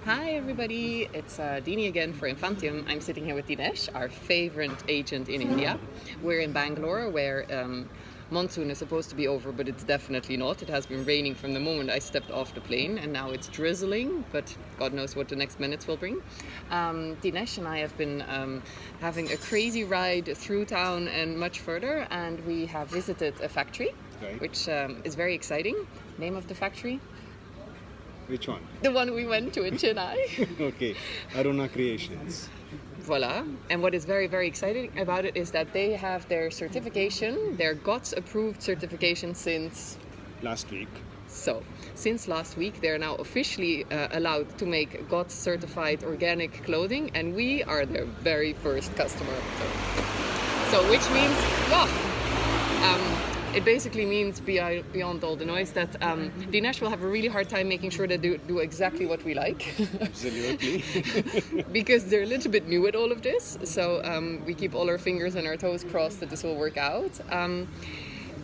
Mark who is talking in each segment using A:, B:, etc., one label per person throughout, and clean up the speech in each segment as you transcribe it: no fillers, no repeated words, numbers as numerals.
A: Hi everybody, it's Dini again for Infantium. I'm sitting here with Dinesh, our favorite agent in India. We're in Bangalore where monsoon is supposed to be over, but it's definitely not. It has been raining from the moment I stepped off the plane and now it's drizzling, but God knows what the next minutes will bring. Dinesh and I have been having a crazy ride through town and much further, and we have visited a factory,
B: Right.
A: which is very exciting. Name of the factory?
B: Which one?
A: The one we went to in Chennai.
B: Okay, Aruna Creations.
A: Voila. And what is very, very exciting about it is that they have their certification, their GOTS approved certification since
B: Last week.
A: since last week. They're now officially allowed to make GOTS certified organic clothing, and we are their very first customer. So which means, it basically means beyond all the noise that Dinesh will have a really hard time making sure they do exactly what we like.
B: Absolutely.
A: Because they're a little bit new at all of this. So we keep all our fingers and our toes crossed that this will work out.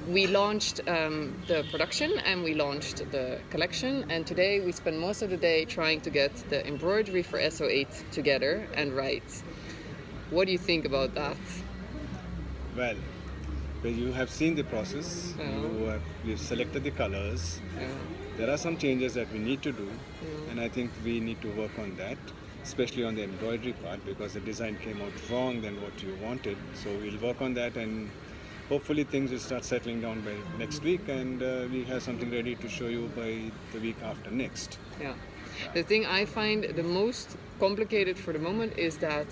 A: We launched the production and we launched the collection, and today we spend most of the day trying to get the embroidery for SO8 together and right. What do you think about that?
B: Well, you have seen the process. We've selected the colors. There are some changes that we need to do, and I think we need to work on that, especially on the embroidery part, because the design came out wrong than what you wanted. So we'll work on that, and hopefully things will start settling down by next week, and we have something ready to show you by the week after next.
A: Yeah. The thing I find the most complicated for the moment is that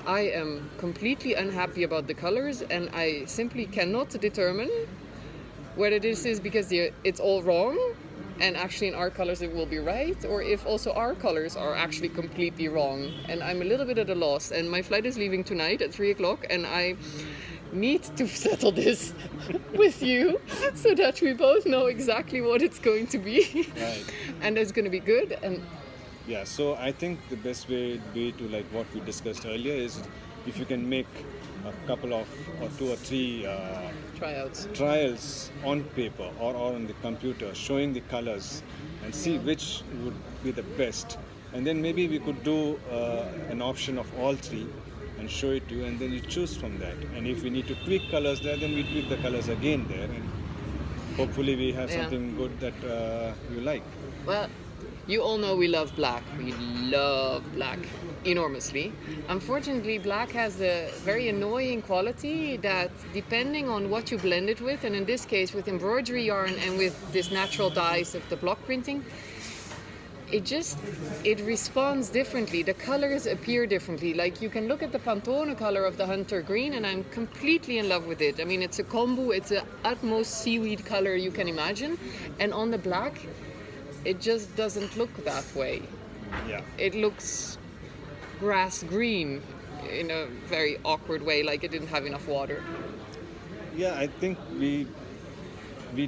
A: I am completely unhappy about the colors, and I simply cannot determine whether this is because it's all wrong and actually in our colors it will be right, or if also our colors are actually completely wrong. And I'm a little bit at a loss, and my flight is leaving tonight at 3 o'clock, and I need to settle this with you so that we both know exactly what it's going to be.
B: Right.
A: And it's going to be good. And
B: Yeah, so I think the best way would be to, like what we discussed earlier, is if you can make a couple of, or 2 or 3
A: tryouts.
B: trials on paper or on the computer, showing the colors and see which would be the best. And then maybe we could do an option of all 3 and show it to you, and then you choose from that. And if we need to tweak colors there, then we tweak the colors again there, and hopefully we have something good that you like.
A: Well, you all know we love black. We love black enormously. Unfortunately, black has the very annoying quality that depending on what you blend it with, and in this case with embroidery yarn and with this natural dyes of the block printing, it responds differently. The colors appear differently. Like, you can look at the Pantone color of the Hunter Green and I'm completely in love with it. I mean, it's a kombu, it's the utmost seaweed color you can imagine. And on the black, it just doesn't look that way.
B: Yeah.
A: It looks grass green in a very awkward way, like it didn't have enough water.
B: Yeah, I think we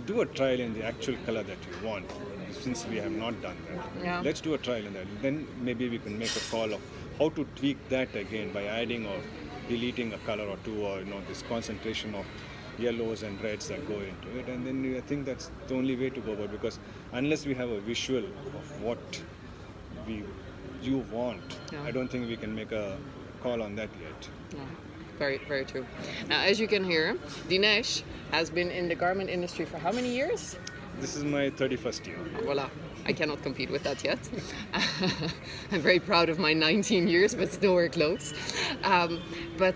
B: do a trial in the actual color that you want, since we have not done that.
A: Yeah.
B: Let's do a trial in that. Then maybe we can make a call of how to tweak that again by adding or deleting a color or 2, or this concentration of yellows and reds that go into it. And then I think that's the only way to go about, because unless we have a visual of what you want, I don't think we can make a call on that yet.
A: Yeah. Very, very true. Now, as you can hear, Dinesh has been in the garment industry for how many years?
B: This is my 31st year.
A: Voila. I cannot compete with that yet. I'm very proud of my 19 years, but it's nowhere close. But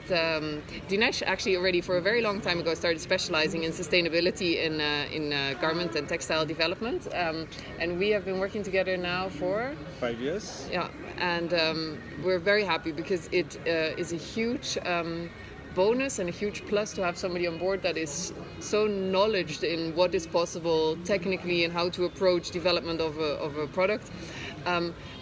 A: Dinesh actually already for a very long time ago started specializing in sustainability in garment and textile development. And we have been working together now for
B: 5 years?
A: Yeah, and we're very happy because it is a huge bonus and a huge plus to have somebody on board that is so knowledgeable in what is possible technically and how to approach development of a product.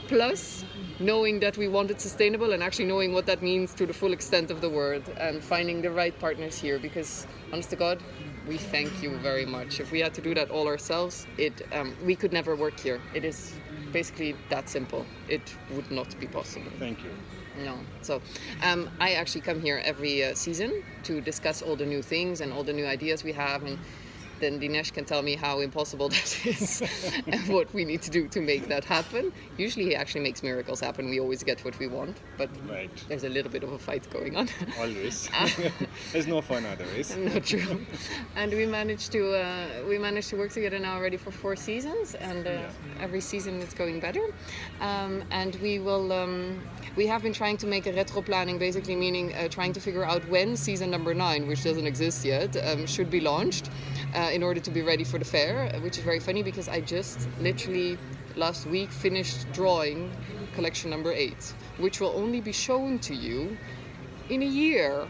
A: Plus knowing that we want it sustainable and actually knowing what that means to the full extent of the word, and finding the right partners here, because honest to God, we thank you very much. If we had to do that all ourselves, we could never work here. It is basically that simple. It would not be possible.
B: Thank you.
A: No. So I actually come here every season to discuss all the new things and all the new ideas we have, and then Dinesh can tell me how impossible that is and what we need to do to make that happen. Usually he actually makes miracles happen. We always get what we want, but
B: Right.
A: there's a little bit of a fight going on.
B: Always. There's no fun otherwise.
A: Not true. And we managed to work together now already for 4 seasons, and every season it's going better. And we have been trying to make a retro planning, basically meaning trying to figure out when season number 9, which doesn't exist yet, should be launched in order to be ready for the fair, which is very funny because I just literally last week finished drawing collection number 8, which will only be shown to you in a year.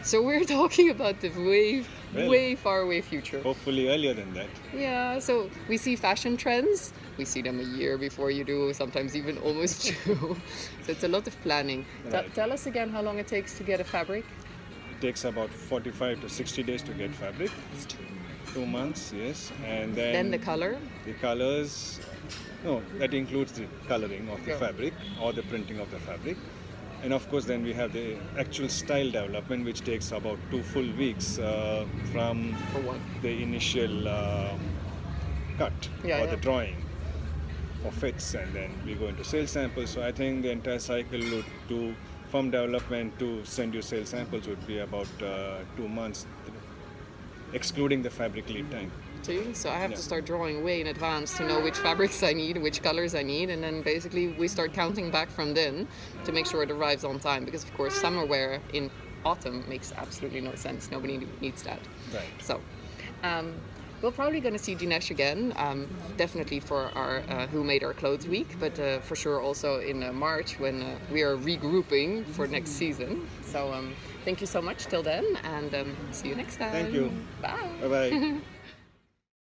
A: So we're talking about the way far away future.
B: Hopefully earlier than that.
A: Yeah, so we see fashion trends. We see them a year before you do, sometimes even almost 2. So it's a lot of planning.
B: Right.
A: Tell us again how long it takes to get a fabric.
B: It takes about 45 to 60 days to get fabric. 2 months, yes. And
A: Then the color.
B: The colors, no, that includes the coloring of the
A: Yeah.
B: fabric or the printing of the fabric. And of course, then we have the actual style development, which takes about 2 full weeks from
A: For what?
B: the initial cut
A: Yeah,
B: or
A: yeah.
B: the drawing for fits, and then we go into sale samples. So I think the entire cycle would do from development to send you sale samples would be about 2 months, excluding the fabric lead time.
A: See? So I have
B: Yeah.
A: to start drawing way in advance to know which fabrics I need, which colors I need, and then basically we start counting back from then to make sure it arrives on time. Because of course, summer wear in autumn makes absolutely no sense. Nobody needs that.
B: Right.
A: So, we're probably going to see Dinesh again, definitely for our Who Made Our Clothes week, but for sure also in March when we are regrouping for next season. So, thank you so much till then, and see you next time.
B: Thank you.
A: Bye.
B: Bye bye.